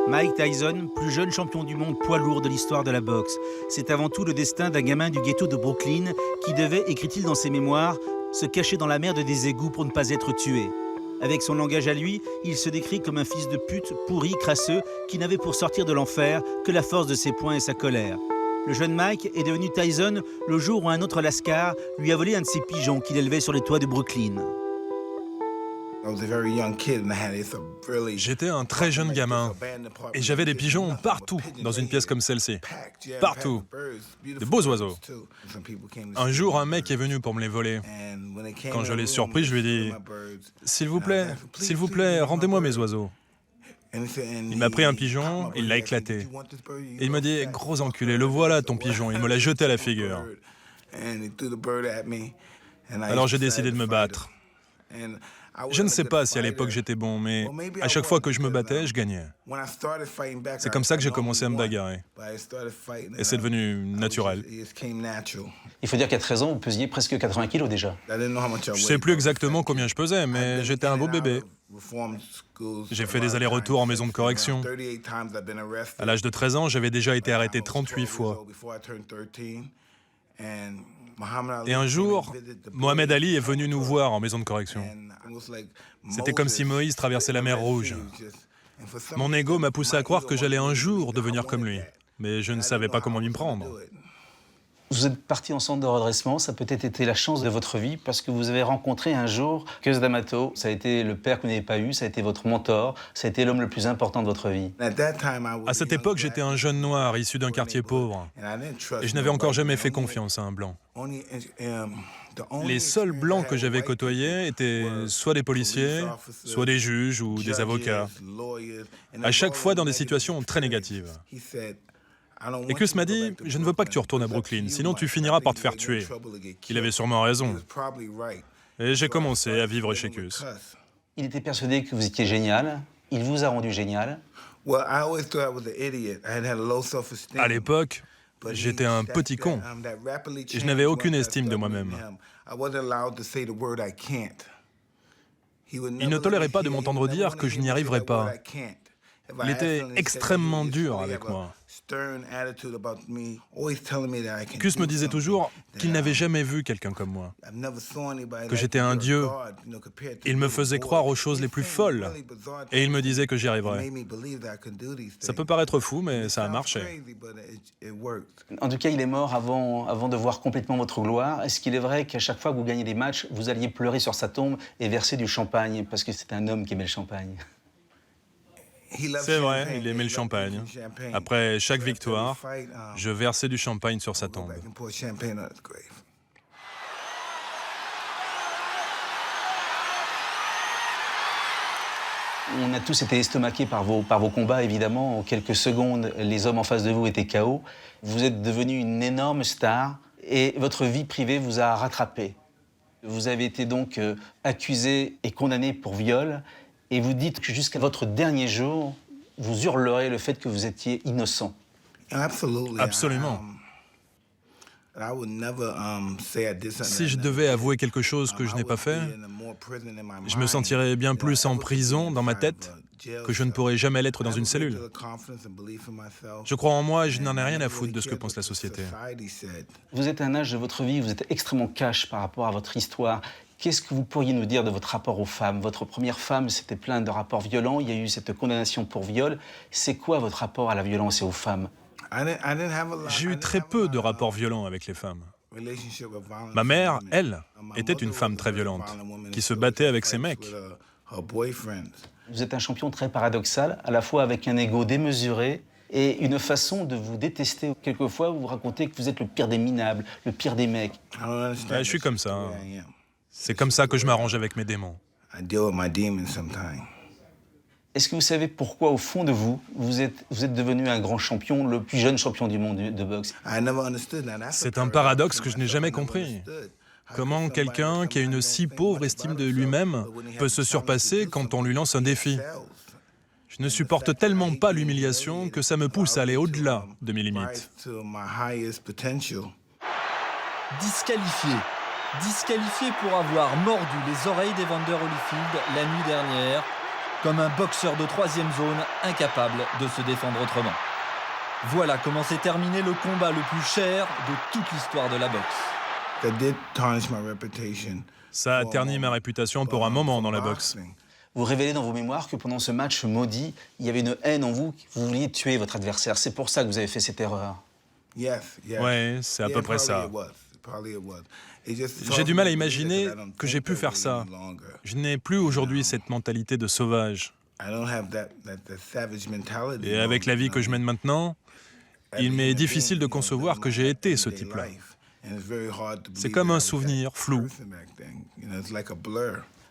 Mike Tyson, plus jeune champion du monde poids lourd de l'histoire de la boxe. C'est avant tout le destin d'un gamin du ghetto de Brooklyn qui devait, écrit-il dans ses mémoires, se cacher dans la merde des égouts pour ne pas être tué. Avec son langage à lui, il se décrit comme un fils de pute, pourri, crasseux, qui n'avait pour sortir de l'enfer que la force de ses poings et sa colère. Le jeune Mike est devenu Tyson le jour où un autre lascar lui a volé un de ses pigeons qu'il élevait sur les toits de Brooklyn. J'étais un très jeune gamin et j'avais des pigeons partout dans une pièce comme celle-ci. Partout. De beaux oiseaux. Un jour, un mec est venu pour me les voler. Quand je l'ai surpris, je lui ai dit « S'il vous plaît, rendez-moi mes oiseaux. » Il m'a pris un pigeon, il l'a éclaté. Et il m'a dit « Gros enculé, le voilà ton pigeon. » Il me l'a jeté à la figure. Alors j'ai décidé de me battre. Je ne sais pas si à l'époque j'étais bon, mais à chaque fois que je me battais, je gagnais. C'est comme ça que j'ai commencé à me bagarrer. Et c'est devenu naturel. Il faut dire qu'à 13 ans, vous pesiez presque 80 kilos déjà. Je ne sais plus exactement combien je pesais, mais j'étais un beau bébé. J'ai fait des allers-retours en maison de correction. À l'âge de 13 ans, j'avais déjà été arrêté 38 fois. Et un jour, Mohamed Ali est venu nous voir en maison de correction. C'était comme si Moïse traversait la mer Rouge. Mon ego m'a poussé à croire que j'allais un jour devenir comme lui, mais je ne savais pas comment m'y prendre. Vous êtes partis en centre de redressement, ça a peut-être été la chance de votre vie parce que vous avez rencontré un jour Cus D'Amato. Ça a été le père que vous n'avez pas eu, ça a été votre mentor, ça a été l'homme le plus important de votre vie. À cette époque, j'étais un jeune noir issu d'un quartier pauvre et je n'avais encore jamais fait confiance à un blanc. Les seuls blancs que j'avais côtoyés étaient soit des policiers, soit des juges ou des avocats, à chaque fois dans des situations très négatives. Et Cus m'a dit « Je ne veux pas que tu retournes à Brooklyn, sinon tu finiras par te faire tuer. » Il avait sûrement raison. Et j'ai commencé à vivre chez Cus. Il était persuadé que vous étiez génial, il vous a rendu génial. À l'époque, j'étais un petit con et je n'avais aucune estime de moi-même. Il ne tolérait pas de m'entendre dire que je n'y arriverais pas. Il était extrêmement dur avec moi. Cus me disait toujours qu'il n'avait jamais vu quelqu'un comme moi, que j'étais un dieu. Il me faisait croire aux choses les plus folles et il me disait que j'y arriverais. Ça peut paraître fou, mais ça a marché. En tout cas, il est mort avant de voir complètement votre gloire. Est-ce qu'il est vrai qu'à chaque fois que vous gagnez des matchs, vous alliez pleurer sur sa tombe et verser du champagne, parce que c'était un homme qui aimait le champagne? C'est vrai, il aimait le champagne. Après chaque victoire, je versais du champagne sur sa tombe. On a tous été estomaqués par vos combats, évidemment. En quelques secondes, les hommes en face de vous étaient KO. Vous êtes devenu une énorme star et votre vie privée vous a rattrapé. Vous avez été donc accusé et condamné pour viol. Et vous dites que jusqu'à votre dernier jour, vous hurlerez le fait que vous étiez innocent. Absolument. Si je devais avouer quelque chose que je n'ai pas fait, je me sentirais bien plus en prison dans ma tête que je ne pourrais jamais l'être dans une cellule. Je crois en moi et je n'en ai rien à foutre de ce que pense la société. Vous êtes à un âge de votre vie, vous êtes extrêmement cash par rapport à votre histoire. Qu'est-ce que vous pourriez nous dire de votre rapport aux femmes? Votre première femme, c'était plein de rapports violents, il y a eu cette condamnation pour viol. C'est quoi votre rapport à la violence et aux femmes? J'ai eu très peu de rapports violents avec les femmes. Ma mère, elle, était une femme très violente, qui se battait avec ses mecs. Vous êtes un champion très paradoxal, à la fois avec un ego démesuré et une façon de vous détester. Quelquefois, vous racontez que vous êtes le pire des minables, le pire des mecs. Je suis comme ça. C'est comme ça que je m'arrange avec mes démons. Est-ce que vous savez pourquoi, au fond de vous, vous êtes devenu un grand champion, le plus jeune champion du monde de boxe? C'est un paradoxe que je n'ai jamais compris. Comment quelqu'un qui a une si pauvre estime de lui-même peut se surpasser quand on lui lance un défi? Je ne supporte tellement pas l'humiliation que ça me pousse à aller au-delà de mes limites. Disqualifié. Disqualifié pour avoir mordu les oreilles d'Evander Holyfield la nuit dernière. comme un boxeur de troisième zone incapable de se défendre autrement. Voilà comment s'est terminé le combat le plus cher de toute l'histoire de la boxe. Ça a terni ma réputation pour un moment dans la boxe. Vous révélez dans vos mémoires que pendant ce match maudit, il y avait une haine en vous, vous vouliez tuer votre adversaire. C'est pour ça que vous avez fait cette erreur. Ouais, c'est à peu près ça. J'ai du mal à imaginer que j'ai pu faire ça. Je n'ai plus aujourd'hui cette mentalité de sauvage. Et avec la vie que je mène maintenant, il m'est difficile de concevoir que j'ai été ce type-là. C'est comme un souvenir flou.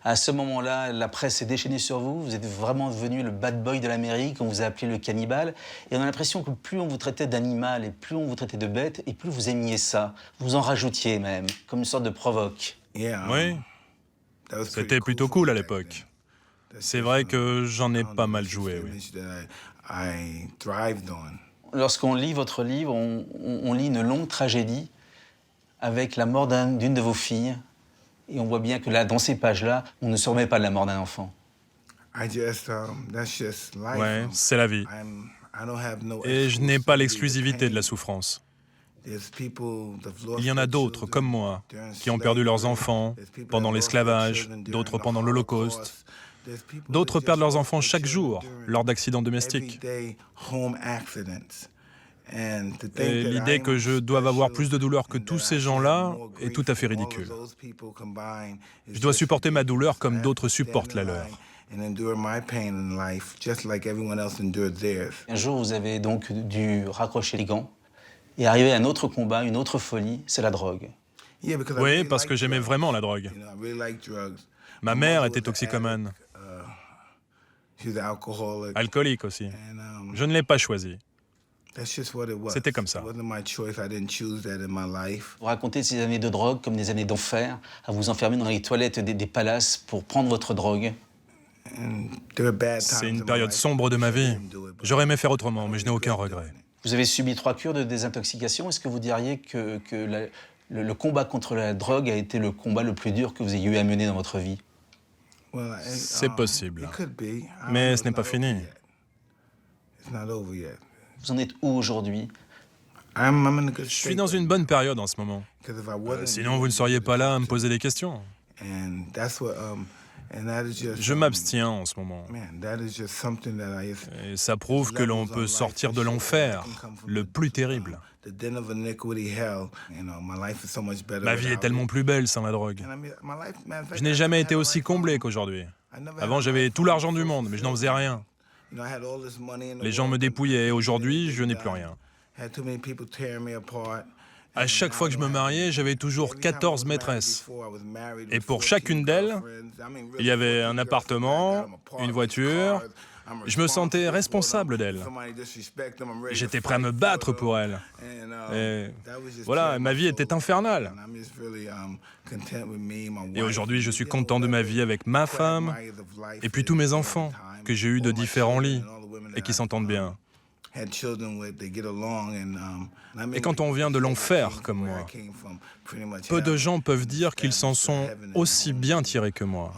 À ce moment-là, la presse s'est déchaînée sur vous. Vous êtes vraiment devenu le bad boy de l'Amérique. On vous a appelé le cannibale. Et on a l'impression que plus on vous traitait d'animal et plus on vous traitait de bête, et plus vous aimiez ça. Vous en rajoutiez même, comme une sorte de provoque. Oui, c'était plutôt cool à l'époque. C'est vrai que j'en ai pas mal joué, oui. Lorsqu'on lit votre livre, on lit une longue tragédie avec la mort d'une de vos filles. Et on voit bien que là, dans ces pages-là, on ne se remet pas de la mort d'un enfant. Ouais, c'est la vie. Et je n'ai pas l'exclusivité de la souffrance. Il y en a d'autres, comme moi, qui ont perdu leurs enfants pendant l'esclavage, d'autres pendant l'Holocauste. D'autres perdent leurs enfants chaque jour lors d'accidents domestiques. Et l'idée que je doive avoir plus de douleur que tous ces gens-là est tout à fait ridicule. Je dois supporter ma douleur comme d'autres supportent la leur. Un jour, vous avez donc dû raccrocher les gants et arriver à un autre combat, une autre folie, c'est la drogue. Oui, parce que j'aimais vraiment la drogue. Ma mère était toxicomane. Alcoolique aussi. Je ne l'ai pas choisi. C'était comme ça. Vous racontez ces années de drogue comme des années d'enfer, à vous enfermer dans les toilettes des palaces pour prendre votre drogue. C'est une période sombre de ma vie. J'aurais aimé faire autrement, mais je n'ai aucun regret. Vous avez subi 3 cures de désintoxication. Est-ce que vous diriez que le combat contre la drogue a été le combat le plus dur que vous ayez eu à mener dans votre vie? C'est possible. Mais ce n'est pas fini. Vous en êtes où aujourd'hui? Je suis dans une bonne période en ce moment. Sinon, vous ne seriez pas là à me poser des questions. Je m'abstiens en ce moment. Et ça prouve que l'on peut sortir de l'enfer, le plus terrible. Ma vie est tellement plus belle sans la drogue. Je n'ai jamais été aussi comblé qu'aujourd'hui. Avant, j'avais tout l'argent du monde, mais je n'en faisais rien. Les gens me dépouillaient et aujourd'hui, je n'ai plus rien. À chaque fois que je me mariais, j'avais toujours 14 maîtresses. Et pour chacune d'elles, il y avait un appartement, une voiture. Je me sentais responsable d'elles. J'étais prêt à me battre pour elles. Et voilà, ma vie était infernale. Et aujourd'hui, je suis content de ma vie avec ma femme et puis tous mes enfants que j'ai eus de différents lits et qui s'entendent bien. Et quand on vient de l'enfer comme moi, peu de gens peuvent dire qu'ils s'en sont aussi bien tirés que moi.